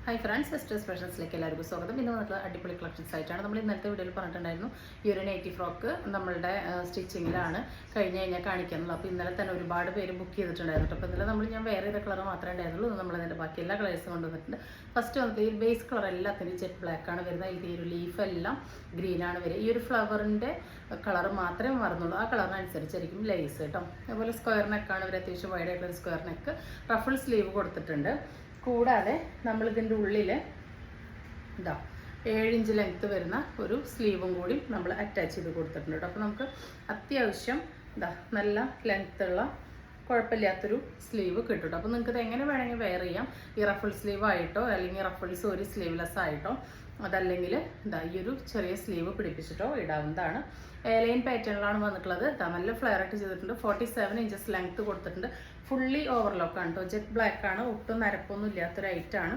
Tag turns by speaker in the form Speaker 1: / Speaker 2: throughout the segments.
Speaker 1: Hi friends, western സ്പെഷ്യൽസിലേക്ക് എല്ലാവർക്കും സ്വാഗതം. ഇന്ന് വന്നിട്ടുള്ള അടിപൊളി കളക്ഷൻസ് ആയിട്ടാണ്. നമ്മൾ ഇന്നത്തെ വീഡിയോയിൽ പറഞ്ഞിട്ടുണ്ടായിരുന്നു ഈ ഒരു നൈറ്റി ഫ്രോക്ക് നമ്മളുടെ സ്റ്റിച്ചിങ്ങിലാണ് കഴിഞ്ഞാൽ കാണിക്കാനുള്ളത്. അപ്പോൾ ഇന്നലെ തന്നെ ഒരുപാട് പേര് ബുക്ക് ചെയ്തിട്ടുണ്ടായിരുന്നു. അപ്പോൾ ഇന്നലെ ഞാൻ വേറെ ഒരു കളർ മാത്രമേ ഉണ്ടായിരുന്നുള്ളൂ. നമ്മളതിൻ്റെ ബാക്കി എല്ലാ കളേഴ്സും കൊണ്ടുവന്നിട്ടുണ്ട്. ഫസ്റ്റ് വന്നിട്ട് ഈ ബേസ് കളർ എല്ലാത്തിൻ്റെയും ജെറ്റ് ബ്ലാക്ക് ആണ് വരുന്നത്. ഈ ഒരു ലീഫ് എല്ലാം ഗ്രീനാണ് വരിക. ഈ ഒരു ഫ്ലവറിൻ്റെ കളർ മാത്രമേ മാറുന്നുള്ളൂ. ആ കളറിനനുസരിച്ചായിരിക്കും ലേസ് കേട്ടോ. അതുപോലെ സ്ക്വയർ നെക്കാണ് ഇവർ, അത്യാവശ്യം വൈഡ് ആയിട്ടുള്ള സ്ക്വയർ നെക്ക്. റഫിൾ സ്ലീവ് കൊടുത്തിട്ടുണ്ട്. കൂടാതെ നമ്മളിതിൻ്റെ ഉള്ളിൽ 7 ഇഞ്ച് ലെങ്ത്ത് വരുന്ന ഒരു സ്ലീവും കൂടി നമ്മൾ അറ്റാച്ച് ചെയ്ത് കൊടുത്തിട്ടുണ്ട് കേട്ടോ. അപ്പോൾ നമുക്ക് അത്യാവശ്യം നല്ല ലെങ്ത്തുള്ള കുഴപ്പമില്ലാത്തൊരു സ്ലീവ് കിട്ടും കേട്ടോ. അപ്പോൾ നിങ്ങൾക്ക് ഇത് എങ്ങനെ വേണമെങ്കിൽ വെയർ ചെയ്യാം. ഈ റഫിൾ സ്ലീവ് ആയിട്ടോ അല്ലെങ്കിൽ റഫിൾസ് ഒരു സ്ലീവ്ലെസ് ആയിട്ടോ, അതല്ലെങ്കിൽ ഈ ഒരു ചെറിയ സ്ലീവ് പിടിപ്പിച്ചിട്ടോ ഇടാവുന്നതാണ്. എയർലൈൻ പാറ്റേണിലാണ് വന്നിട്ടുള്ളത്. നല്ല ഫ്ലെയർ ആയിട്ട് ചെയ്തിട്ടുണ്ട്. 47 ഇഞ്ചസ് ലെങ്ത്ത് കൊടുത്തിട്ടുണ്ട്. ഫുള്ളി ഓവർലോക്കാണ് കേട്ടോ. ജെറ്റ് ബ്ലാക്ക് ആണ്. ഒട്ടും നരപ്പൊന്നും ഇല്ലാത്തൊരു ഐറ്റാണ്.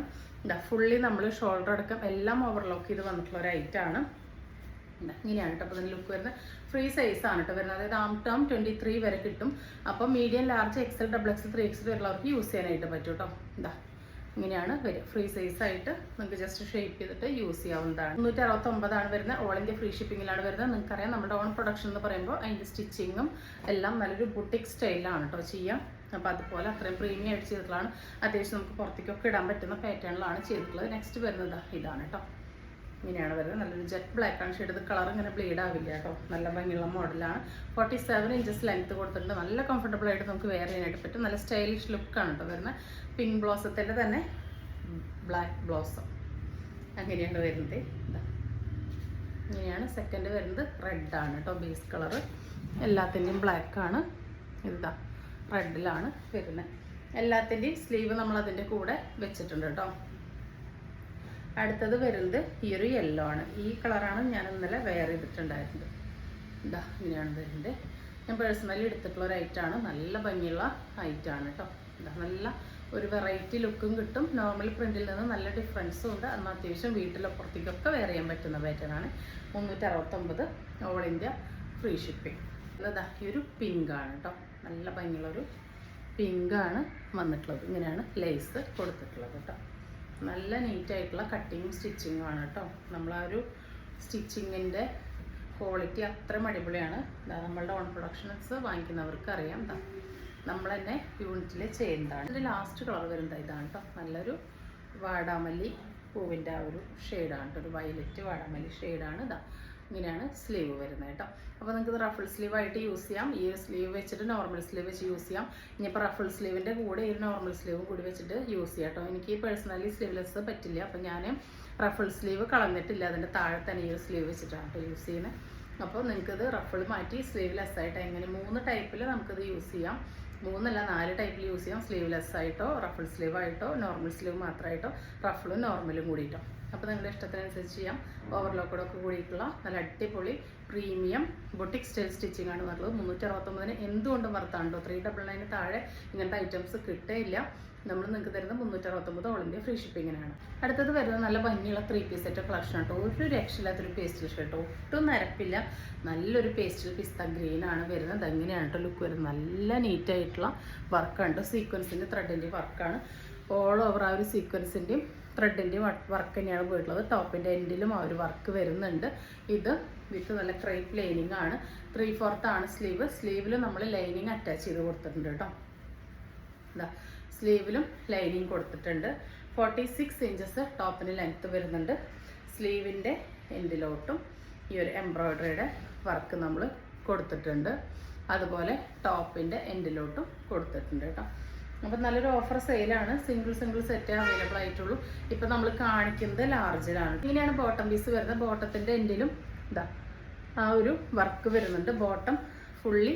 Speaker 1: ഫുള്ളി നമ്മൾ ഷോൾഡർ അടക്കം എല്ലാം ഓവർലോക്ക് ചെയ്ത് വന്നിട്ടുള്ള ഒരു ഐറ്റാണ്. ഇങ്ങനെയാണ് കേട്ടോ. അപ്പോൾ ഇതിന് ലുക്ക് വരുന്നത് ഫ്രീ സൈസ് ആണ് കേട്ടോ വരുന്നത്. അതായത് ആം ടേം 23 വരെ കിട്ടും. അപ്പോൾ medium, large, Excel, XXL, 3XL വരുന്നവർക്ക് യൂസ് ചെയ്യാനായിട്ട് പറ്റും കേട്ടോ. ഇങ്ങനെയാണ് വരിക. ഫ്രീ സൈസ് ആയിട്ട് നിങ്ങൾക്ക് ജസ്റ്റ് ഷേപ്പ് ചെയ്തിട്ട് യൂസ് ചെയ്യാവുന്നതാണ്. 369 വരുന്നത്. ഓൾ ഇന്ത്യ ഫ്രീ ഷിപ്പിങ്ങിലാണ് വരുന്നത്. നിങ്ങൾക്കറിയാം നമ്മുടെ ഓൺ പ്രൊഡക്ഷൻ എന്ന് പറയുമ്പോൾ അതിൻ്റെ സ്റ്റിച്ചിങ്ങും എല്ലാം നല്ലൊരു ബുട്ടിക് സ്റ്റൈലാണ് കേട്ടോ ചെയ്യാം. അപ്പോൾ അതുപോലെ അത്രയും പ്രീമിയം ആയിട്ട് ചെയ്തിട്ടുള്ളതാണ്. അത്യാവശ്യം നമുക്ക് പുറത്തേക്കൊക്കെ ഇടാൻ പറ്റുന്ന പാറ്റേണിലാണ് ചെയ്തിട്ടുള്ളത്. നെക്സ്റ്റ് വരുന്നത് ഇതാണ് കേട്ടോ. ഇങ്ങനെയാണ് വരുന്നത്. നല്ലൊരു ജെറ്റ് ബ്ലാക്ക് ആണ് ഷെയ്ഡ്. കളർ ഇങ്ങനെ ബ്ലീഡ് ആവില്ല കേട്ടോ. നല്ല ഭംഗിയുള്ള മോഡലാണ്. 47 ഇഞ്ചസ് ലെങ്ത്ത് കൊടുത്തിട്ടുണ്ട്. നല്ല കംഫർട്ടബിൾ ആയിട്ട് നമുക്ക് വെയർ ചെയ്യാനായിട്ട് പറ്റും. നല്ല സ്റ്റൈലിഷ് ലുക്കാണ് കേട്ടോ വരുന്നത്. പിങ്ക് ബ്ലോസത്തിൻ്റെ തന്നെ ബ്ലാക്ക് ബ്ലോസം അങ്ങനെയാണ് വരുന്നത്. ഇങ്ങനെയാണ് സെക്കൻഡ് വരുന്നത്. റെഡാണ് കേട്ടോ ബേസ് കളർ. എല്ലാത്തിൻ്റെയും ബ്ലാക്കാണ്. ഇതാ റെഡിലാണ് വരുന്നത്. എല്ലാത്തിൻ്റെയും സ്ലീവ് നമ്മൾ അതിൻ്റെ കൂടെ വെച്ചിട്ടുണ്ട് കേട്ടോ. അടുത്തത് വരുന്നത് ഈ ഒരു യെല്ലോ ആണ്. ഈ കളറാണ് ഞാൻ ഇന്നലെ വെയർ ചെയ്തിട്ടുണ്ടായിരുന്നത്. ഇങ്ങനെയാണ് വരുന്നത്. ഞാൻ പേഴ്സണലി എടുത്തിട്ടുള്ള ഒരു ഐറ്റാണ്. നല്ല ഭംഗിയുള്ള ഐറ്റാണ് കേട്ടോ. നല്ല ഒരു വെറൈറ്റി ലുക്കും കിട്ടും. നോർമൽ പ്രിന്റിൽ നിന്ന് നല്ല ഡിഫറൻസും ഉണ്ട്. എന്നാൽ അത്യാവശ്യം വീട്ടിലപ്പുറത്തേക്കൊക്കെ വെയർ ചെയ്യാൻ പറ്റുന്ന പാറ്റേണാണ്. 369 ഓൾ ഇന്ത്യ ഫ്രീ ഷിപ്പിംഗ്. ഈ ഒരു പിങ്കാണ് കേട്ടോ. നല്ല ഭംഗിയുള്ളൊരു പിങ്കാണ് വന്നിട്ടുള്ളത്. ഇങ്ങനെയാണ് ലേസ് കൊടുത്തിട്ടുള്ളത് കേട്ടോ. നല്ല നീറ്റായിട്ടുള്ള കട്ടിങ്ങും സ്റ്റിച്ചിങ്ങും ആണ് കേട്ടോ. നമ്മൾ ആ ഒരു സ്റ്റിച്ചിങ്ങിൻ്റെ ക്വാളിറ്റി അത്രയും അടിപൊളിയാണ്. നമ്മളുടെ ഓൺ പ്രൊഡക്ഷൻസ് വാങ്ങിക്കുന്നവർക്ക് അറിയാം. നമ്മൾ തന്നെ യൂണിറ്റിൽ ചെയ്യുന്നതാണ്. ഇതിൻ്റെ ലാസ്റ്റ് കളർ വരുന്നത് ഇതാണ് കേട്ടോ. നല്ലൊരു വാടാമല്ലി പൂവിൻ്റെ ആ ഒരു ഷെയ്ഡാണ് കേട്ടോ. ഒരു വയലറ്റ് വാടാമല്ലി ഷെയ്ഡാണ്. ഇങ്ങനെയാണ് സ്ലീവ് വരുന്നത് കേട്ടോ. അപ്പോൾ നിങ്ങൾക്ക് ഇത് റഫിൾ സ്ലീവ് ആയിട്ട് യൂസ് ചെയ്യാം. ഈ ഒരു സ്ലീവ് വെച്ചിട്ട് നോർമൽ സ്ലീവ് വെച്ച് യൂസ് ചെയ്യാം. ഇനിയിപ്പോൾ റഫിൾ സ്ലീവിൻ്റെ കൂടെ ഈ നോർമൽ സ്ലീവും കൂടി വെച്ചിട്ട് യൂസ് ചെയ്യാം കേട്ടോ. എനിക്ക് പേഴ്സണലി സ്ലീവ്ലെസ് പറ്റില്ല. അപ്പോൾ ഞാൻ റഫിൾ സ്ലീവ് കളഞ്ഞിട്ടില്ല. അതിൻ്റെ താഴെ തന്നെ ഈ ഒരു സ്ലീവ് വെച്ചിട്ടാണ് കേട്ടോ യൂസ് ചെയ്യുന്നത്. അപ്പോൾ നിങ്ങൾക്കിത് റഫിൾ മാറ്റി സ്ലീവ്ലെസ് ആയിട്ട് എങ്ങനെ 3 ടൈപ്പിൽ നമുക്കിത് യൂസ് ചെയ്യാം. 3 അല്ല 4 ടൈപ്പിൽ യൂസ് ചെയ്യാം. സ്ലീവ്ലെസ് ആയിട്ടോ, റഫിൾ സ്ലീവ് ആയിട്ടോ, നോർമൽ സ്ലീവ് മാത്രമായിട്ടോ, റഫിളും നോർമലും കൂടിയിട്ടോ. അപ്പോൾ നിങ്ങളുടെ ഇഷ്ടത്തിനനുസരിച്ച് ചെയ്യാം. ഓവർലോക്കോടൊക്കെ കൂടിയിട്ടുള്ള നല്ല അടിപൊളി പ്രീമിയം ബൊട്ടിക് സ്റ്റൈൽ സ്റ്റിച്ചിങ് ആണ് പറഞ്ഞത്. 369 എന്തുകൊണ്ടും വർത്താണ് കേട്ടോ. 399 താഴെ ഇങ്ങനത്തെ ഐറ്റംസ് കിട്ടേയില്ല. നമ്മൾ നിങ്ങൾക്ക് തരുന്നത് 369 ഓൾ ഇന്ത്യ ഫ്രീ ഷിപ്പിങ്ങിനാണ്. അടുത്തത് വരുന്നത് നല്ല ഭംഗിയുള്ള 3 പീസ് സെറ്റ് കളക്ഷൻ കേട്ടോ. ഒരു രക്ഷയില്ലാത്തൊരു പേസ്റ്റൽ ഷർട്ട്. ഒട്ടും നരപ്പില്ല. നല്ലൊരു പേസ്റ്റൽ പിസ്ത ഗ്രീൻ ആണ് വരുന്നത്. എങ്ങനെയാണ് കേട്ടോ ലുക്ക് വരുന്നത്. നല്ല നീറ്റായിട്ടുള്ള വർക്കാണ്. സീക്വൻസിൻ്റെ ത്രെഡിൻ്റെ വർക്കാണ്. ഓൾ ഓവർ ആ ഒരു സീക്വൻസിൻ്റെയും ത്രെഡിൻ്റെയും വർക്ക് തന്നെയാണ് പോയിട്ടുള്ളത്. ടോപ്പിൻ്റെ എൻഡിലും ആ ഒരു വർക്ക് വരുന്നുണ്ട്. ഇത് വിത്ത് നല്ല ക്രേപ്പ് ലൈനിങ് ആണ്. 3/4 ആണ് സ്ലീവ്. സ്ലീവിൽ നമ്മൾ ലൈനിങ് അറ്റാച്ച് ചെയ്ത് കൊടുത്തിട്ടുണ്ട് കേട്ടോ. സ്ലീവിലും ലൈനിങ് കൊടുത്തിട്ടുണ്ട്. 46 ഇഞ്ചസ് ടോപ്പിന് ലെങ്ത്ത് വരുന്നുണ്ട്. സ്ലീവിൻ്റെ എൻഡിലോട്ടും ഈ ഒരു എംബ്രോയ്ഡറിയുടെ വർക്ക് നമ്മൾ കൊടുത്തിട്ടുണ്ട്. അതുപോലെ ടോപ്പിൻ്റെ എൻഡിലോട്ടും കൊടുത്തിട്ടുണ്ട് കേട്ടോ. അപ്പോൾ നല്ലൊരു ഓഫർ സെയിലാണ്. സിംഗിൾ സെറ്റേ അവൈലബിൾ ആയിട്ടുള്ളൂ. ഇപ്പം നമ്മൾ കാണിക്കുന്നത് ലാർജിലാണ്. ഇങ്ങനെയാണ് ബോട്ടം പീസ് വരുന്നത്. ബോട്ടത്തിൻ്റെ എൻഡിലും ആ ഒരു വർക്ക് വരുന്നുണ്ട്. ബോട്ടം ഫുള്ളി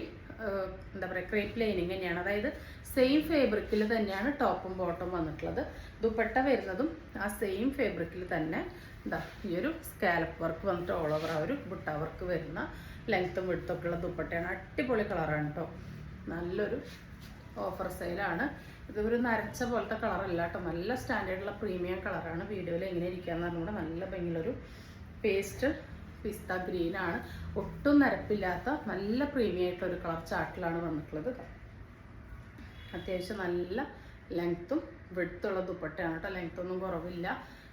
Speaker 1: എന്താ പറയുക ക്രേപ്പ് ലൈനിങ് തന്നെയാണ്. അതായത് സെയിം ഫേബ്രിക്കിൽ തന്നെയാണ് ടോപ്പും ബോട്ടം വന്നിട്ടുള്ളത്. ദുപ്പട്ട വരുന്നതും ആ സെയിം ഫേബ്രിക്കിൽ തന്നെ ഈ ഒരു സ്കാലപ്പ് വർക്ക് വന്നിട്ട് ഓൾ ഓവർ ആ ഒരു ബുട്ട വർക്ക് വരുന്ന ലെങ്ത്തും വിടുത്തൊക്കെ ഉള്ള ദുപ്പട്ടയാണ്. അടിപൊളി കളറാണ് കേട്ടോ. നല്ലൊരു ഓഫർ സെയിലാണ്. ഇതൊരു നരച്ച പോലത്തെ കളറല്ല കേട്ടോ. നല്ല സ്റ്റാൻഡേർഡുള്ള പ്രീമിയം കളറാണ്. വീഡിയോയിൽ എങ്ങനെ ഇരിക്കാന്ന് പറഞ്ഞുകൂടെ നല്ല ഭംഗിയുള്ളൊരു പേസ്റ്റ് പിസ്ത ഗ്രീനാണ്. ഒട്ടും നരപ്പില്ലാത്ത നല്ല പ്രീമിയം ആയിട്ടുള്ള ഒരു കളർ ചാർട്ടിലാണ് വന്നിട്ടുള്ളത്. അത്യാവശ്യം നല്ല ലെങ്ത്തും വെടുത്തുള്ള ദുപ്പട്ടയാണ് കേട്ടോ. ലെങ്ത് ഒന്നും കുറവില്ല,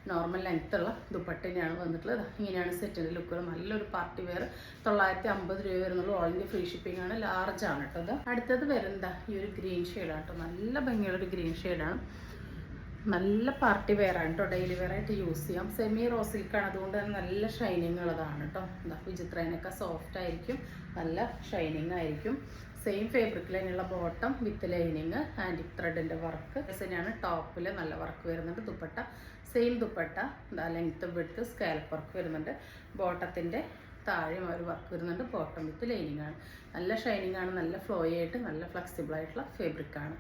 Speaker 1: നോർമൽ ലെങ്ത്തുള്ള ദുപ്പട്ട തന്നെയാണ് വന്നിട്ടുള്ളത്. ഇങ്ങനെയാണ് സെറ്റിൻ്റെ ലുക്കുകൾ. നല്ലൊരു പാർട്ടി വെയർ. 950 രൂപ വരുന്നുള്ളൂ. ഓൾ ഇന്ത്യ ഫ്രീ ഷിപ്പിംഗ് ആണ്. ലാർജ് ആണ് കേട്ടോ ഇത്. അടുത്തത് വരുന്നത് ഈ ഒരു ഗ്രീൻ ഷെയ്ഡാണ് കേട്ടോ. നല്ല ഭംഗിയുള്ളൊരു ഗ്രീൻ ഷെയ്ഡാണ്. നല്ല പാർട്ടി വെയർ ആണ് കേട്ടോ. ഡെയിലി വെയർ ആയിട്ട് യൂസ് ചെയ്യാം. സെമി റോ സിൽക്കാണ്, അതുകൊണ്ട് തന്നെ നല്ല ഷൈനിങ് ഉള്ളതാണ് കേട്ടോ. എന്താ വിചിത്രേനൊക്കെ സോഫ്റ്റ് ആയിരിക്കും, നല്ല ഷൈനിങ് ആയിരിക്കും. സെയിം ഫേബ്രിക്കിൽ തന്നെയുള്ള ബോട്ടം വിത്ത് ലൈനിങ്, ആൻറ്റിക് ത്രെഡിൻ്റെ വർക്ക് തന്നെയാണ്. ടോപ്പിൽ നല്ല വർക്ക് വരുന്നുണ്ട്. ദുപ്പട്ട സെയിം ദുപ്പട്ട, എന്താ ലെങ്ത്ത് വിഡ്ത്ത് സ്കാലപ്പ് വർക്ക് വരുന്നുണ്ട്. ബോട്ടത്തിൻ്റെ താഴെയും ഒരു വർക്ക് വരുന്നുണ്ട്. ബോട്ടം വിത്ത് ലൈനിങ് ആണ്. നല്ല ഷൈനിങ് ആണ്, നല്ല ഫ്ലോയി ആയിട്ട് നല്ല ഫ്ലെക്സിബിൾ ആയിട്ടുള്ള ഫേബ്രിക്കാണ്.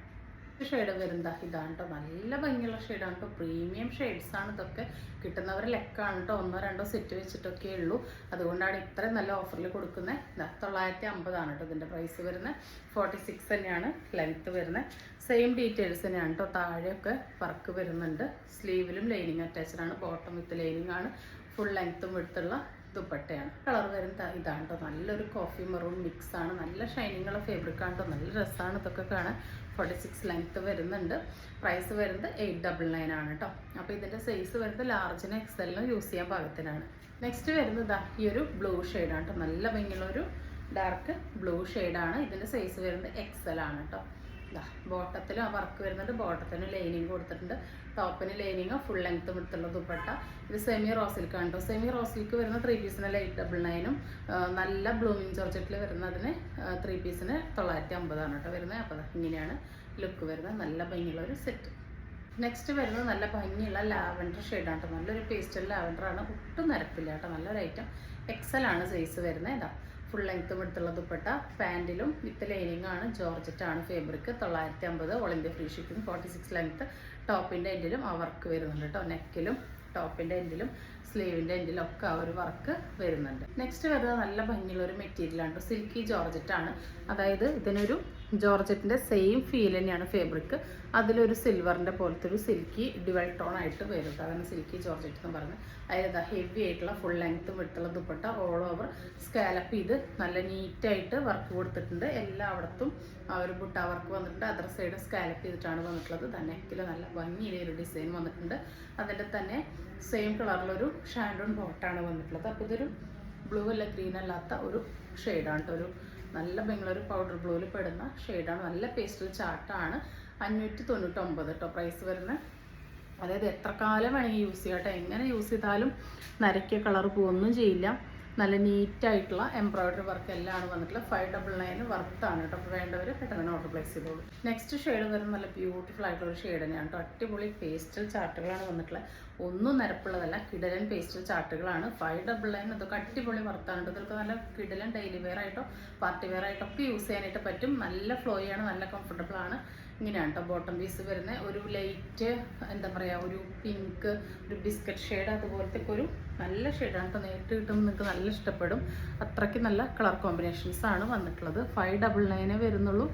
Speaker 1: ഷെയ്ഡ് വരുന്നത് ഇതാണ് കേട്ടോ. നല്ല ഭംഗിയുള്ള ഷെയ്ഡാണ് കേട്ടോ. പ്രീമിയം ഷെയ്ഡ്സാണ് ഇതൊക്കെ. കിട്ടുന്നവർ ലെക്കാണ് കേട്ടോ. 1-2 സെറ്റ് വെച്ചിട്ടൊക്കെ ഉള്ളൂ. അതുകൊണ്ടാണ് ഇത്രയും നല്ല ഓഫറിൽ കൊടുക്കുന്നത്. 950 കേട്ടോ ഇതിൻ്റെ പ്രൈസ് വരുന്നത്. 46 തന്നെയാണ് ലെങ്ത്ത് വരുന്നത്. സെയിം ഡീറ്റെയിൽസ് തന്നെയാണ് കേട്ടോ. താഴെയൊക്കെ വർക്ക് വരുന്നുണ്ട്. സ്ലീവിലും ലൈനിങ് അറ്റാച്ച്ഡ് ആണ്. ബോട്ടം വിത്ത് ലൈനിങ് ആണ്. ഫുൾ ലെങ്ത്തും വിടുത്തുള്ള ദുപ്പട്ടയാണ്. കളർ വരുന്നത് ഇതാണ് കേട്ടോ. നല്ലൊരു കോഫി മെറൂൺ മിക്സ് ആണ്. നല്ല ഷൈനിങ് ഉള്ള ഫേബ്രിക്കാണ് കേട്ടോ. നല്ല രസമാണ് ഇതൊക്കെ കാണാൻ. 46 ലെങ്ത്ത് വരുന്നുണ്ട്. പ്രൈസ് വരുന്നത് 899 ആണ് കേട്ടോ. അപ്പോൾ ഇതിൻ്റെ സൈസ് വരുന്നത് ലാർജിനും എക്സലിനും യൂസ് ചെയ്യാൻ പാകത്തിനാണ്. നെക്സ്റ്റ് വരുന്നത് ഈ ഒരു ബ്ലൂ ഷെയ്ഡാണ് കേട്ടോ. നല്ല ഭംഗിയുള്ളൊരു ഡാർക്ക് ബ്ലൂ ഷെയ്ഡാണ്. ഇതിൻ്റെ സൈസ് വരുന്നത് എക്സൽ ആണ് കേട്ടോ. ബോട്ടത്തിലും ആ വർക്ക് വരുന്നുണ്ട്. ബോട്ടത്തിന് ലൈനിങ് കൊടുത്തിട്ടുണ്ട്. ടോപ്പിന് ലൈനിങ്, ഫുൾ ലെങ്ത്തും എടുത്തുള്ള ദുപ്പട്ട. ഇത് സെമി റോസിൽക്കാണ് കേട്ടോ. സെമി റോസിൽക്ക് വരുന്ന 3 പീസിന് 899 നല്ല ബ്ലൂമിങ് ജോർജറ്റിൽ വരുന്നതിന് 3 പീസിന് 950 കേട്ടോ വരുന്നത്. അപ്പോൾ ഇങ്ങനെയാണ് ലുക്ക് വരുന്നത്. നല്ല ഭംഗിയുള്ള ഒരു സെറ്റ്. നെക്സ്റ്റ് വരുന്നത് നല്ല ഭംഗിയുള്ള ലാവൻഡർ ഷെയ്ഡാണ് കേട്ടോ. നല്ലൊരു പേസ്റ്റൽ ലാവൻഡറാണ്. ഒട്ടും നിരപ്പില്ല കേട്ടോ. നല്ലൊരു ഐറ്റം. എക്സൽ ആണ് സൈസ് വരുന്നത്. ഇതാ ഫുൾ ലെങ്ത്തും എടുത്തുള്ള ദുപ്പട്ട. പാൻറ്റിലും വിത്ത് ലൈനിങ് ആണ്. ജോർജറ്റ് ആണ് fabric. 950 all India free shipping. 46 length. ടോപ്പിൻ്റെ എൻഡിലും ആ വർക്ക് വരുന്നുണ്ട് കേട്ടോ. നെക്കിലും ടോപ്പിൻ്റെ എൻഡിലും സ്ലീവിൻ്റെ എൻഡിലും ഒക്കെ ആ ഒരു വർക്ക് വരുന്നുണ്ട്. നെക്സ്റ്റ് വരുന്നത് നല്ല ഭംഗിയുള്ള ഒരു മെറ്റീരിയലാണ് കേട്ടോ. സിൽക്കി ജോർജറ്റ് ആണ്. അതായത് ഇതിനൊരു ജോർജറ്റിൻ്റെ സെയിം ഫീൽ തന്നെയാണ് ഫേബ്രിക്. അതിലൊരു സിൽവറിൻ്റെ പോലത്തെ ഒരു സിൽക്കി ഡുവൽ ടോൺ ആയിട്ട് വരും. അതാണ് സിൽക്കി ജോർജറ്റ് എന്ന് പറയുന്നത്. അതായത് ഹെവി ആയിട്ടുള്ള ഫുൾ ലെങ്ത്തും വിട്ടുള്ള ദുപ്പട്ട. ഓൾ ഓവർ സ്കാലപ്പ് ചെയ്ത് നല്ല നീറ്റായിട്ട് വർക്ക് കൊടുത്തിട്ടുണ്ട്. എല്ലായിടത്തും ആ ഒരു ബുട്ട വർക്ക് വന്നിട്ടുണ്ട്. അതർ സൈഡ് സ്കാലപ്പ് ചെയ്തിട്ടാണ് വന്നിട്ടുള്ളത്. നെക്കിൽ നല്ല ഭംഗിയിലെ ഒരു ഡിസൈൻ വന്നിട്ടുണ്ട്. അതിൻ്റെ തന്നെ സെയിം കളറിലൊരു ഷാൻഡോൺ ബോട്ടാണ് വന്നിട്ടുള്ളത്. അപ്പോൾ ഇതൊരു ബ്ലൂ അല്ല ഗ്രീൻ അല്ലാത്ത ഒരു ഷെയ്ഡാണ് കേട്ടോ. ഒരു നല്ല ഭംഗിയുള്ളൊരു പൗഡർ ബ്ലൂവിൽ പെടുന്ന ഷെയ്ഡാണ്. നല്ല പേസ്റ്റൽ ചാർട്ടാണ്. 599 കേട്ടോ പ്രൈസ് വരുന്നത്. അതായത് എത്ര കാലം വേണമെങ്കിൽ യൂസ് ചെയ്യാം കേട്ടോ. എങ്ങനെ യൂസ് ചെയ്താലും നരയ്ക്കിയ കളർ പോകുകയൊന്നും ചെയ്യില്ല. നല്ല നീറ്റായിട്ടുള്ള എംബ്രോയിഡറി വർക്ക് എല്ലാം വന്നിട്ടുള്ള 599 വർത്താണ് കേട്ടോ. അപ്പോൾ വേണ്ടവർ പെട്ടെന്ന് ഓർഡർ പ്ലേസ് ചെയ്തോളൂ. നെക്സ്റ്റ് ഷെയ്ഡ് വരുന്നത് നല്ല ബ്യൂട്ടിഫുൾ ആയിട്ടുള്ള ഒരു ഷെയ്ഡ് തന്നെയാണ് കേട്ടോ. അടിപൊളി പേസ്റ്റൽ ചാർട്ടുകളാണ് വന്നിട്ടുള്ളത്. ഒന്നും നിരപ്പുള്ളതല്ല, കിടലൻ പേസ്റ്റൽ ചാർട്ടുകളാണ്. 599 ഇതൊക്കെ അടിപൊളി വർത്താണ് കേട്ടോ. ഇതൊക്കെ നല്ല കിടലൻ ഡെയിലി വെയർ ആയിട്ടോ പാർട്ടി വെയർ ആയിട്ടോ ഒക്കെ യൂസ് ചെയ്യാനായിട്ട് പറ്റും. നല്ല ഫ്ലോയാണ്, നല്ല കംഫർട്ടബിൾ ആണ്. ഇങ്ങനെയാണ് കേട്ടോ ബോട്ടം പീസ് വരുന്നത്. ഒരു ലൈറ്റ് എന്താ പറയുക, ഒരു പിങ്ക്, ഒരു ബിസ്ക്കറ്റ് ഷെയ്ഡ് അതുപോലത്തെ ഒരു നല്ല ഷെയ്ഡാണ് കേട്ടോ. നേരിട്ട് കിട്ടുമ്പോൾ നിങ്ങൾക്ക് നല്ല ഇഷ്ടപ്പെടും. അത്രയ്ക്ക് നല്ല കളർ കോമ്പിനേഷൻസ് ആണ് വന്നിട്ടുള്ളത്. 599 വരുന്നുള്ളൂ.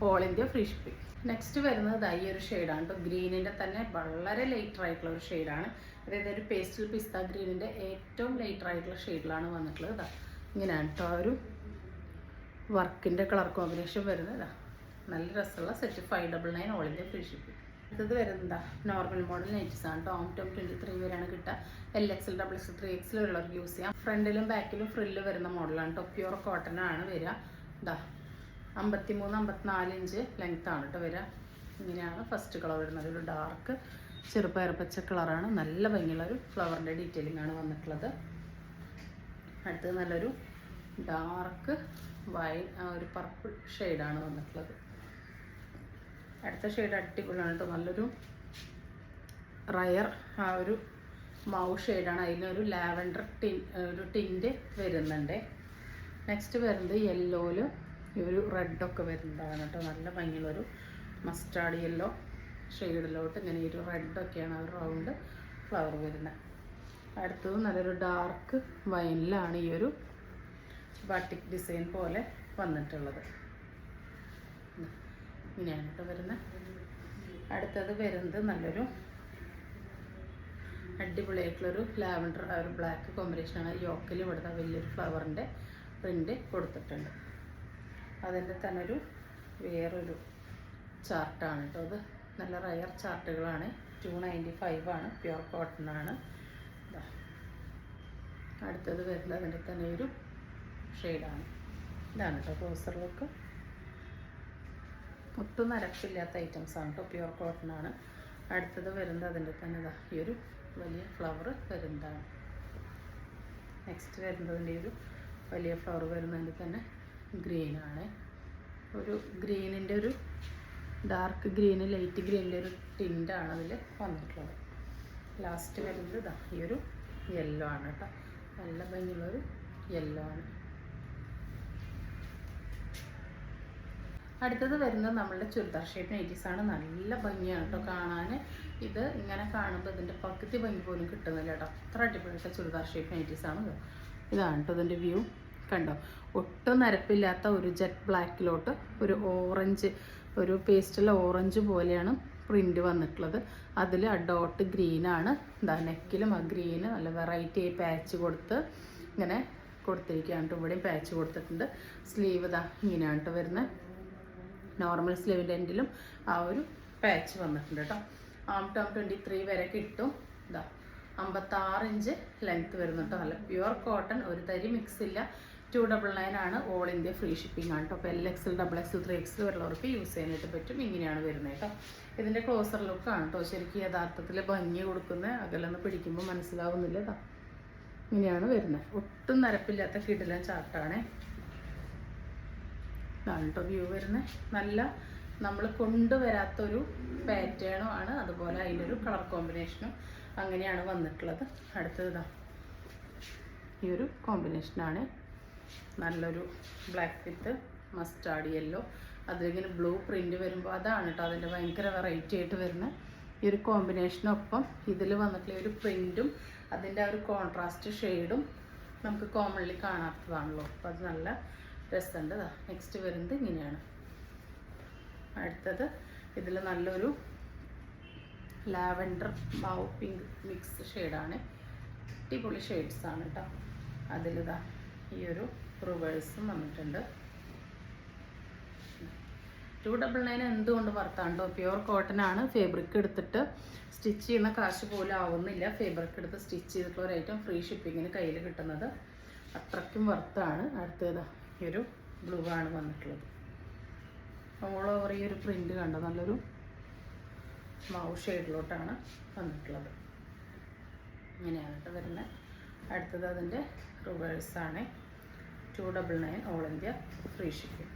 Speaker 1: All India free shipping. Next വരുന്നത് ഈ ഒരു ഷെയ്ഡാണ് കേട്ടോ. ഗ്രീനിൻ്റെ തന്നെ വളരെ ലൈറ്റർ ആയിട്ടുള്ള ഒരു ഷെയ്ഡാണ്. അതായത് ഒരു പേസ്റ്റൽ പിസ്ത ഗ്രീനിൻ്റെ ഏറ്റവും ലൈറ്റർ ആയിട്ടുള്ള ഷെയ്ഡിലാണ് വന്നിട്ടുള്ളത്. ഇങ്ങനെയാണ് കേട്ടോ ഒരു വർക്കിൻ്റെ കളർ കോമ്പിനേഷൻ വരുന്നത്. നല്ല രസമുള്ള set. 599 all India free shipping. അടുത്തത് വരുന്നത് നോർമൽ മോഡൽ നൈറ്റീസ് ആണ് കേട്ടോ. Tom 23 വരെയാണ് കിട്ടുക. LXL, XXL, 3XL ഉള്ളവർക്ക് യൂസ് ചെയ്യാം. ഫ്രണ്ടിലും ബാക്കിലും ഫ്രില്ല് വരുന്ന മോഡലാണ് കേട്ടോ. പ്യുവർ കോട്ടൺ ആണ് വരിക. ഇതാ 53-54 ഇഞ്ച് ലെങ്ത് ആണ് കേട്ടോ വരിക. ഇങ്ങനെയാണ് ഫസ്റ്റ് കളർ വരുന്നത്. ഒരു ഡാർക്ക് ചെറുപയർ പച്ച കളറാണ്. നല്ല ഭംഗിയുള്ള ഒരു ഫ്ലവറിൻ്റെ ഡീറ്റെയിലിംഗ് ആണ് വന്നിട്ടുള്ളത്. അടുത്തത് നല്ലൊരു ഡാർക്ക് വൈൻ ഒരു പർപ്പിൾ ഷെയ്ഡാണ് വന്നിട്ടുള്ളത്. അടുത്ത ഷെയ്ഡ് അടിപൊളിയാണ് കേട്ടോ. നല്ലൊരു റയർ ആ ഒരു മൗ ഷെയ്ഡാണ്. അതിനൊരു ലാവൻഡർ ഒരു ടിൻറ്റ് വരുന്നുണ്ട്. നെക്സ്റ്റ് വരുന്നത് യെല്ലോയിൽ ഒരു റെഡൊക്കെ വരുന്നതാണ് കേട്ടോ. നല്ല ഭംഗിയുള്ളൊരു മസ്റ്റാർഡ് യെല്ലോ ഷെയ്ഡിലോട്ട് ഇങ്ങനെ ഒരു റെഡൊക്കെയാണ് ആ ഒരു റൗണ്ട് ഫ്ലവർ വരുന്നത്. അടുത്തത് നല്ലൊരു ഡാർക്ക് വൈനിലാണ് ഈ ഒരു ബാട്ടിക് ഡിസൈൻ പോലെ വന്നിട്ടുള്ളത്. ഇങ്ങനെയാണ് കേട്ടോ വരുന്നത്. അടുത്തത് വരുന്നത് നല്ലൊരു അടിപൊളിയായിട്ടുള്ളൊരു ലാവൻഡർ ഒരു ബ്ലാക്ക് കോമ്പിനേഷനാണ്. യോക്കിൽ ഇവിടുത്തെ വലിയൊരു ഫ്ലവറിൻ്റെ പ്രിൻ്റ് കൊടുത്തിട്ടുണ്ട്. അതിൻ്റെ തന്നെ ഒരു വേറൊരു ചാർട്ടാണ് കേട്ടോ. അത് നല്ല റയർ ചാർട്ടുകളാണ്. 295 ആണ്, പ്യുർ കോട്ടൺ ആണ്. അടുത്തത് വരുന്നത് അതിൻ്റെ തന്നെ ഒരു ഷെയ്ഡാണ്. ഇതാണ് കേട്ടോ ക്ലോസർ ലുക്ക്. ഒട്ടും നരപ്പില്ലാത്ത ഐറ്റംസ് ആണ് കേട്ടോ, പ്യുർ കോട്ടൺ ആണ്. അടുത്തത് വരുന്നത് അതിൻ്റെ തന്നെ ഈ ഒരു വലിയ ഫ്ലവർ വരുന്നതാണ്. നെക്സ്റ്റ് വരുന്നതിൻ്റെ ഒരു വലിയ ഫ്ലവർ വരുന്നതിൻ്റെ തന്നെ ഗ്രീനാണ്. ഒരു ഗ്രീനിൻ്റെ ഒരു ഡാർക്ക് ഗ്രീന് ലൈറ്റ് ഗ്രീനിൻ്റെ ഒരു ടിൻ്റാണ് അതിൽ വന്നിട്ടുള്ളത്. ലാസ്റ്റ് വരുന്നത് ഈ ഒരു യെല്ലോ ആണ് കേട്ടോ, നല്ല ഭംഗിയുള്ളൊരു യെല്ലോ ആണ്. അടുത്തത് വരുന്നത് നമ്മളുടെ ചുരിദാർ ഷേപ്പ് നൈറ്റീസാണ്. നല്ല ഭംഗിയാണ് കേട്ടോ കാണാൻ. ഇത് ഇങ്ങനെ കാണുമ്പോൾ ഇതിൻ്റെ പകുതി ഭംഗി പോലും കിട്ടുന്നില്ല കേട്ടോ, അത്ര അടിപൊളിയായിട്ട് ചുരിദാർ ഷേപ്പ് നൈറ്റീസാണ്. ഇതാണ് കേട്ടോ ഇതിൻ്റെ വ്യൂ. കണ്ടോ, ഒട്ടും നരപ്പില്ലാത്ത ഒരു ജെറ്റ് ബ്ലാക്കിലോട്ട് ഒരു ഓറഞ്ച്, ഒരു പേസ്റ്റൽ ഓറഞ്ച് പോലെയാണ് പ്രിൻ്റ് വന്നിട്ടുള്ളത്. അതിൽ ആ ഡോട്ട് ഗ്രീനാണ്. ഇതാ നെക്കിലും ആ ഗ്രീന് നല്ല വെറൈറ്റി ആയി പാച്ച് കൊടുത്ത് ഇങ്ങനെ കൊടുത്തിരിക്കുകയാണ് കേട്ടോ. ഇവിടെയും പാച്ച് കൊടുത്തിട്ടുണ്ട്. സ്ലീവ് ഇതാ ഇങ്ങനെയാണ് കേട്ടോ വരുന്നത്. നോർമൽ സ്ലീവിൻ്റെ എൻഡിലും ആ ഒരു പാച്ച് വന്നിട്ടുണ്ട് കേട്ടോ. ആം ടോം 23 വരെ കിട്ടും. ഇതാ 56 ഇഞ്ച് ലെങ്ത്ത് വരുന്നുണ്ട്. നല്ല പ്യുവർ കോട്ടൺ, ഒരു തരി മിക്സ് ഇല്ല. 299 ആണ്. ഓൾ ഇന്ത്യ ഫ്രീ ഷിപ്പിംഗ് ആണ് കേട്ടോ. അപ്പോൾ LXL, XXL, 3XL വരുന്നവർക്ക് യൂസ് ചെയ്യാനായിട്ട് പറ്റും. ഇങ്ങനെയാണ് വരുന്നത് കേട്ടോ. ഇതിൻ്റെ ക്ലോസർ ലുക്കാണ് കേട്ടോ. ശരിക്കും യഥാർത്ഥത്തിൽ ഭംഗി കൊടുക്കുന്നത് അകലെന്ന് പിടിക്കുമ്പോൾ മനസ്സിലാവുന്നില്ല. കേട്ടോ ഇങ്ങനെയാണ് വരുന്നത്. ഒട്ടും നരപ്പില്ലാത്ത കിടിലൻ ചാർട്ടാണ്. ഇതാണ് കേട്ടോ വ്യൂ വരുന്നത്. നല്ല നമ്മൾ കൊണ്ടുവരാത്തൊരു പാറ്റേണും ആണ്, അതുപോലെ അതിൻ്റെ കളർ കോമ്പിനേഷനും അങ്ങനെയാണ് വന്നിട്ടുള്ളത്. അടുത്തത് ഈ ഒരു കോമ്പിനേഷനാണ്. നല്ലൊരു ബ്ലാക്ക് വിത്ത് മസ്റ്റാർഡ് യെല്ലോ, അതിലിങ്ങനെ ബ്ലൂ പ്രിൻ്റ് വരുമ്പോൾ അതാണ് കേട്ടോ അതിൻ്റെ ഭയങ്കര വെറൈറ്റി ആയിട്ട് വരുന്ന ഈ ഒരു കോമ്പിനേഷനൊപ്പം ഇതിൽ വന്നിട്ടുള്ള ഒരു പ്രിൻറ്റും അതിൻ്റെ ആ ഒരു കോൺട്രാസ്റ്റ് ഷെയ്ഡും നമുക്ക് കോമൺലി കാണാത്തതാണല്ലോ. അപ്പോൾ അത് നല്ല രസമുണ്ട്. നെക്സ്റ്റ് വരുന്നത് ഇങ്ങനെയാണ്. അടുത്തത് ഇതിൽ നല്ലൊരു ലാവൻഡർ മാവ് പിങ്ക് മിക്സ് ഷെയ്ഡാണ്. അടിപൊളി ഷെയ്ഡ്സാണ് കേട്ടോ. അതിലിതാ ഈ ഒരു റിവേഴ്സും വന്നിട്ടുണ്ട്. 299 എന്തുകൊണ്ട് വർത്താണ്ടോ, പ്യുവർ കോട്ടൺ ആണ്. ഫേബ്രിക് എടുത്തിട്ട് സ്റ്റിച്ച് ചെയ്യുന്ന കാശ് പോലും ആവുന്നില്ല. ഫേബ്രിക് എടുത്ത് സ്റ്റിച്ച് ചെയ്തിട്ടുള്ള ഒരു ഐറ്റം ഫ്രീ ഷിപ്പിങ്ങിന് കയ്യിൽ കിട്ടുന്നത് അത്രയ്ക്കും വർത്താണ്. അടുത്തത് ഈ ഒരു ബ്ലൂ ആണ് വന്നിട്ടുള്ളത്. ഓൾ ഓവർ ഈ ഒരു പ്രിൻ്റ് കണ്ടോ, നല്ലൊരു മാവ് ഷെയ്ഡിലോട്ടാണ് വന്നിട്ടുള്ളത്. ഇങ്ങനെയാണ് കേട്ടോ വരുന്നത്. അടുത്തത് അതിൻ്റെ റിവേഴ്സാണ്. 299 ഓൾ ഇന്ത്യ ഫ്രീ ഷിപ്പിംഗ്.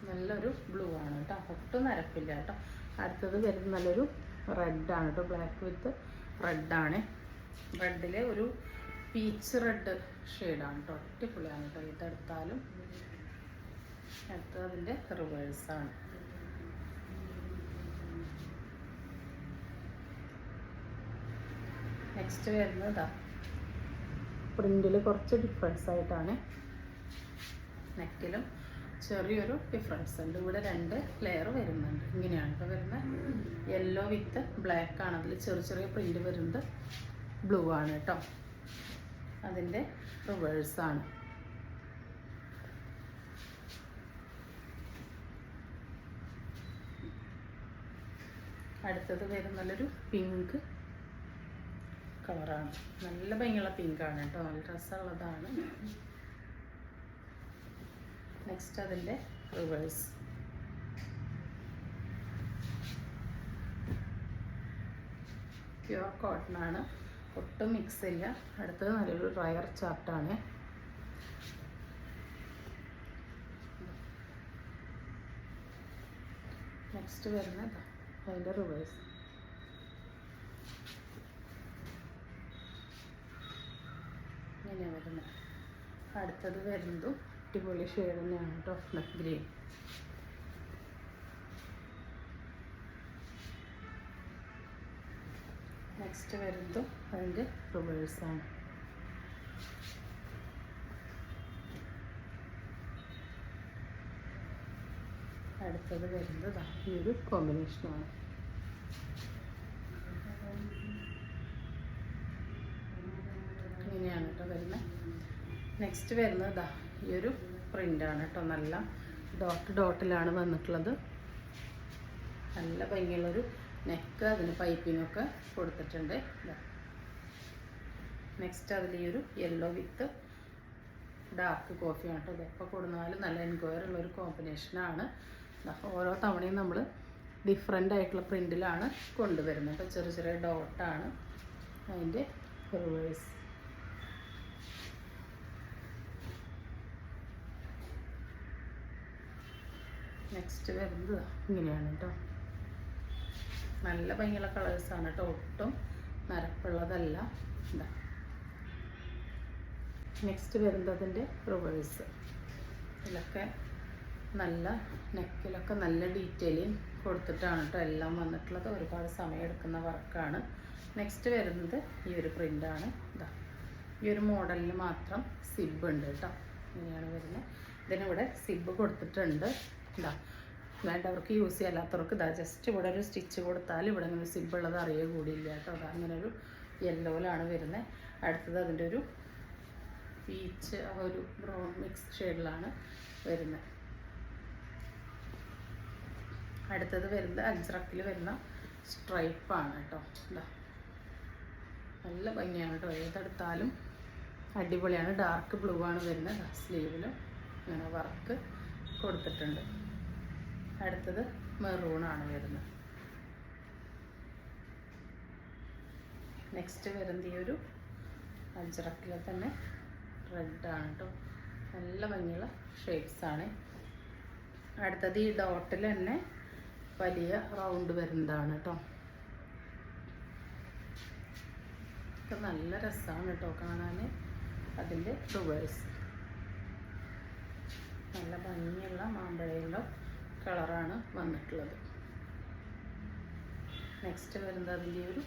Speaker 1: നല്ലൊരു ബ്ലൂ ആണ് കേട്ടോ, ഒട്ടും നരപ്പില്ല കേട്ടോ. അടുത്തത് വരുന്നത് നല്ലൊരു റെഡാണ് കേട്ടോ, ബ്ലാക്ക് വിത്ത് റെഡാണ്. റെഡിൽ ഒരു പീച്ച് റെഡ് ഷെയ്ഡാണ് കേട്ടോ, അടിപൊളിയാണ് കേട്ടോ. ഇതെടുത്താലും അടുത്തത് അതിൻ്റെ റിവേഴ്സാണ്. നെക്സ്റ്റ് വരുന്നത് പ്രിൻറ്റിൽ കുറച്ച് ഡിഫറൻസ് ആയിട്ടാണ്. നെക്കിലും ചെറിയൊരു ഡിഫറൻസ് ഉണ്ട്. ഇവിടെ 2 ലെയർ വരുന്നുണ്ട്. ഇങ്ങനെയാണ് ഇപ്പോൾ വരുന്നത്. യെല്ലോ വിത്ത് ബ്ലാക്ക് ആണ്. അതിൽ ചെറിയ ചെറിയ പ്രിൻ്റ് വരുന്നത് ബ്ലൂ ആണ് കേട്ടോ. അതിൻ്റെ റിവേഴ്സാണ്. അടുത്തത് വരുന്ന നല്ലൊരു പിങ്ക് കളറാണ്. നല്ല ഭംഗിയുള്ള പിങ്കാണ് കേട്ടോ, നല്ല രസമുള്ളതാണ്. നെക്സ്റ്റ് അതിൻ്റെ റിവേഴ്സ്. പ്യുവർ കോട്ടൺ ആണ്, ഒട്ടും മിക്സ് ഇല്ല. അടുത്തത് നല്ലൊരു റയർ ചാർട്ടാണ്. നെക്സ്റ്റ് വരുന്നത് അതിൻ്റെ റിവേഴ്സ്. ഇങ്ങനെയാണ് വരുന്നത്. അടുത്തത് വരുന്നതും അടിപൊളി ഷെയ്ഡ് തന്നെയാണ് കേട്ടോ, ഗ്രീൻ. നെക്സ്റ്റ് വരുന്നതും അതിൻ്റെ റിവേഴ്സാണ്. അടുത്തത് വരുന്നത് ഈ ഒരു കോമ്പിനേഷനാണ്. ഇങ്ങനെയാണ് കേട്ടോ വരുന്നത്. നെക്സ്റ്റ് വരുന്നത് ഈ ഒരു പ്രിൻ്റാണ് കേട്ടോ, നല്ല ഡോട്ടിലാണ് വന്നിട്ടുള്ളത്. നല്ല ഭംഗിയുള്ളൊരു നെക്ക്, അതിന് പൈപ്പിങ്ങൊക്കെ കൊടുത്തിട്ടുണ്ട്. നെക്സ്റ്റ് അതിൽ ഈ ഒരു യെല്ലോ വിത്ത് ഡാർക്ക് കോഫിയാണ് കേട്ടോ. ഇതെപ്പോൾ കൊടുന്നാലും നല്ല എൻക്വയറി ഉള്ളൊരു കോമ്പിനേഷനാണ്. ഓരോ തവണയും നമ്മൾ ഡിഫറെൻ്റ് ആയിട്ടുള്ള പ്രിൻറ്റിലാണ് കൊണ്ടുവരുന്നത് കേട്ടോ. ചെറിയ ചെറിയ ഡോട്ടാണ് അതിൻ്റെ റിവേഴ്സ്. നെക്സ്റ്റ് വരുന്നത് ഇങ്ങനെയാണ് കേട്ടോ. നല്ല ഭംഗിയുള്ള കളേഴ്സാണ് കേട്ടോ, ഒട്ടും നരപ്പുള്ളതല്ല. ഇതാ നെക്സ്റ്റ് വരുന്നത് അതിൻ്റെ റിവേഴ്സ്. ഇതിലൊക്കെ നല്ല നെക്കിലൊക്കെ നല്ല ഡീറ്റെയിലിങ് കൊടുത്തിട്ടാണ് കേട്ടോ എല്ലാം വന്നിട്ടുള്ളത്. ഒരുപാട് സമയം എടുക്കുന്ന വർക്കാണ്. നെക്സ്റ്റ് വരുന്നത് ഈ ഒരു പ്രിൻ്റാണ്. ഇതാ ഈ ഒരു മോഡലിൽ മാത്രം സിബ് ഉണ്ട് കേട്ടോ. ഇങ്ങനെയാണ് വരുന്നത്. ഇതിനിവിടെ സിബ് കൊടുത്തിട്ടുണ്ട്. ഇതാ വേണ്ടവർക്ക് യൂസ് ചെയ്യാത്തവർക്ക് ഇതാ ജസ്റ്റ് ഇവിടെ ഒരു സ്റ്റിച്ച് കൊടുത്താൽ ഇവിടെ ഇങ്ങനെ സിബ് ഉള്ളത് അറിയുക കൂടിയില്ല കേട്ടോ. അതാ അങ്ങനെ ഒരു യെല്ലോയിലാണ് വരുന്നത്. അടുത്തത് അതിൻ്റെ ഒരു പീച്ച്, ഒരു ബ്രൗൺ മിക്സ് ഷെയ്ഡിലാണ് വരുന്നത്. അടുത്തത് വരുന്നത് അജ്രക്കിൽ വരുന്ന സ്ട്രൈപ്പാണ് കേട്ടോ. ഇതാ നല്ല ഭംഗിയാണ് കേട്ടോ, ഏതെടുത്താലും അടിപൊളിയാണ്. ഡാർക്ക് ബ്ലൂ ആണ് വരുന്നത്. സ്ലീവിലും ഇങ്ങനെ വർക്ക് കൊടുത്തിട്ടുണ്ട്. അടുത്തത് മെറൂണാണ് വരുന്നത്. നെക്സ്റ്റ് വരുന്നത് ഈ ഒരു അജ്രക്കിൽ തന്നെ റെഡാണ് കേട്ടോ. നല്ല ഭംഗിയുള്ള ഷെയ്ഡ്സാണ്. അടുത്തത് ഈ ഡോട്ടിൽ തന്നെ വലിയ റൗണ്ട് വരുന്നതാണ് കേട്ടോ. ഒക്കെ നല്ല രസമാണ് കേട്ടോ കാണാൻ. അതിൻ്റെ റിവേഴ്സ് നല്ല ഭംഗിയുള്ള മാമ്പഴയുള്ള കളറാണ് വന്നിട്ടുള്ളത്. നെക്സ്റ്റ് വരുന്നത് അതിൻ്റെ ഒരു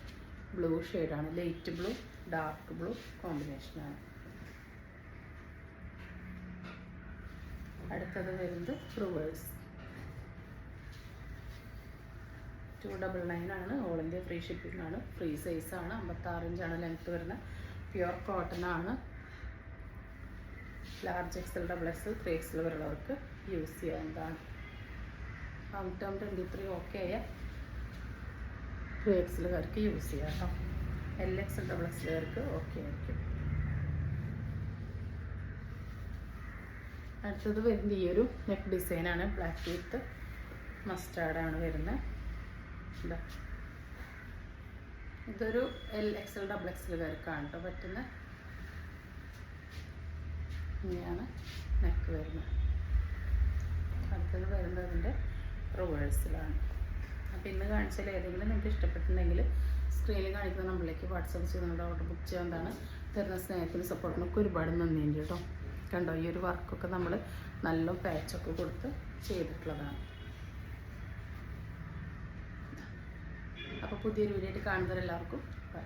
Speaker 1: ബ്ലൂ ഷെയ്ഡാണ്. ലൈറ്റ് ബ്ലൂ ഡാർക്ക് ബ്ലൂ കോമ്പിനേഷനാണ്. അടുത്തത് വരുന്നത് റിവേഴ്സ്. 299 ആണ്. ഓൾ ഇന്ത്യ ഫ്രീ ഷിപ്പിംഗ് ആണ്. ഫ്രീ സൈസാണ്. 56 ഇഞ്ചാണ് ലെങ്ത്ത് വരുന്നത്. പ്യുവർ കോട്ടൺ ആണ്. ലാർജ് XL, XXL, 3XL വരെയുള്ളവർക്ക് യൂസ് ചെയ്യാവുന്നതാണ്. ടേം 23 ഓക്കെ ആയ 3XLകാർക്ക് യൂസ് ചെയ്യാം കേട്ടോ. LXL, XXLകാർക്ക് ഓക്കെ ആയിരിക്കും. അടുത്തത് വരുന്നത് ഈ ഒരു നെക്ക് ഡിസൈനാണ്. ബ്ലാക്ക് വിത്ത് മസ്റ്റാർഡാണ് വരുന്നത്. ഇതൊരു LXL, XXLകാർക്കാണ് കേട്ടോ പറ്റുന്നത്. ഇങ്ങനെയാണ് നെക്ക് വരുന്നത്. അടുത്തത് വരുന്നത് അതിൻ്റെ റിവേഴ്സിലാണ്. അപ്പോൾ ഇന്ന് കാണിച്ചാൽ ഏതെങ്കിലും നിങ്ങൾക്ക് ഇഷ്ടപ്പെട്ടിട്ടുണ്ടെങ്കിൽ സ്ക്രീനിൽ കാണിക്കുന്ന നമ്പറിലേക്ക് വാട്സപ്പ് ചെയ്ത് നിങ്ങളുടെ ഓർഡർ ബുക്ക് ചെയ്യാവുന്നതാണ്. തരുന്ന സ്നേഹത്തിന് സപ്പോർട്ടിനൊക്കെ ഒരുപാട് നന്ദിയുണ്ട് കേട്ടോ. കണ്ടോ ഈ ഒരു വർക്കൊക്കെ നമ്മൾ നല്ല പാച്ചൊക്കെ കൊടുത്ത് ചെയ്തിട്ടുള്ളതാണ്. അപ്പോൾ പുതിയൊരു വീഡിയോ ആയിട്ട് കാണുന്നവരെല്ലാവർക്കും ബൈ.